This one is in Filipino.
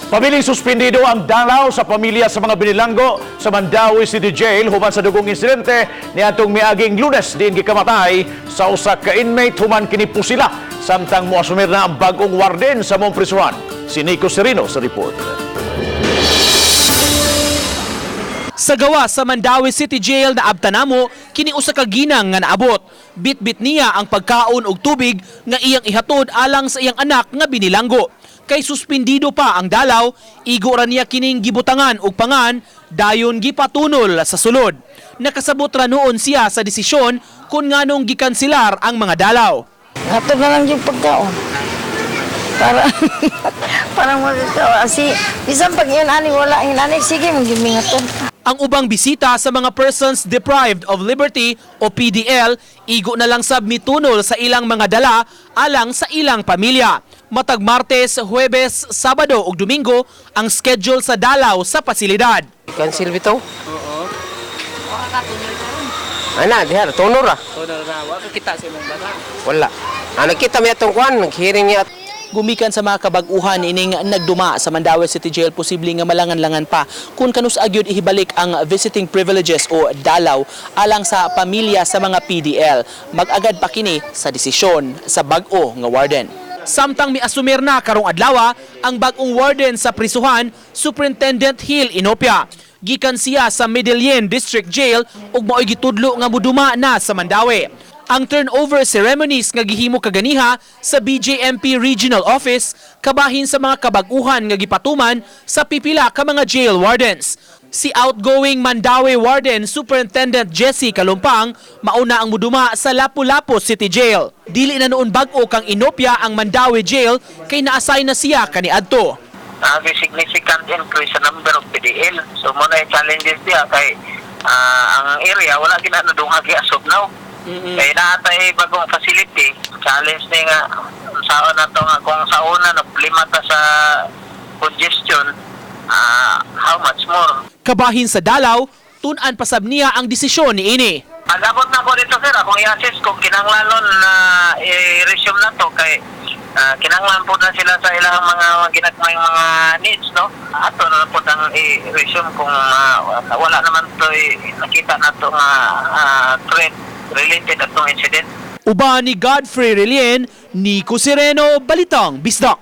Pabiling suspendido ang dalaw sa pamilya sa mga binilanggo sa Mandawi City Jail human sa dugong insidente niadtong miaging Lunes diin gikamatay sa usa ka inmate human kini pusila samtang moasumir na ang bag-ong warden sa mong prisuhan. Si Nico Serino sa report. Sa gawa sa Mandawi City Jail na abtanamo, kini usa ka ginang nga naabot. Bit-bit niya ang pagkaon og tubig nga iyang ihatod alang sa iyang anak nga binilanggo. Kay suspendido pa ang dalaw, igo ra niya kining gibutangan og pangan, dayon gipatunol sa sulod. Nakasabot ra noon siya sa desisyon kung nganong gikanselar ang mga dalaw. Hatod na lang yung pagkaon. Parang magkakawasi. Bisan pag yun ani, wala yun ani, sige mag-gimingatod. Ang ubang bisita sa mga persons deprived of liberty o PDL, igo na lang sab mitunol sa ilang mga dala alang sa ilang pamilya. Matag Martes, Huwebes, Sabado ug Domingo ang schedule sa dalaw sa pasilidad. Cancel bitaw? Oo. Ana, diha tunor ra. Tunor na, wa ka kita sa imong bata. Wala. Nakita mi atong kwan, naghearing niya. Gumikan sa mga kabag-uhan ining nagduma sa Mandawi City Jail, posible nga malangan-langan pa kung kanus agyod ihibalik ang visiting privileges o dalaw alang sa pamilya sa mga PDL. Mag-agad pa kini sa desisyon sa bag-o nga warden. Samtang miasumir na karong adlaw ang bag-ong warden sa prisuhan, Superintendent Hill Inopia. Gikan siya sa Medellin District Jail ug maoy gitudlo nga muduma na sa Mandawi. Ang turnover ceremonies nga gihimo kaganiha sa BJMP Regional Office kabahin sa mga kabag-uhan nga gipatuman sa pipila ka mga jail wardens. Si outgoing Mandawi Warden Superintendent Jesse Kalumpang mauna ang muduma sa Lapu-Lapu City Jail. Dili na noon bag-o kang inopya ang Mandawi Jail kay na-assign na siya kaniadto. Significant increase sa number of PDL. So muna yung challenges diya kay ang area wala ginanadunga giasop now. Kaya natay bagong facility, challenge ni nga sa na to nga kung sa una na problema ta sa congestion, how much more. Kabahin sa dalaw, tun-an pasab niya ang desisyon ni ini. Pag-abot na ko dito sir, akong i-assist kung kinanglanon na i-resume na to kay kinanglan po na sila sa ilang mga ginagmay mga needs, no? Ato na po ang i-resume kung wala naman to nakita na to nga threat related atong incident. Uban ni Godfrey Relien, Nico Sereno, Balitang Bisdak.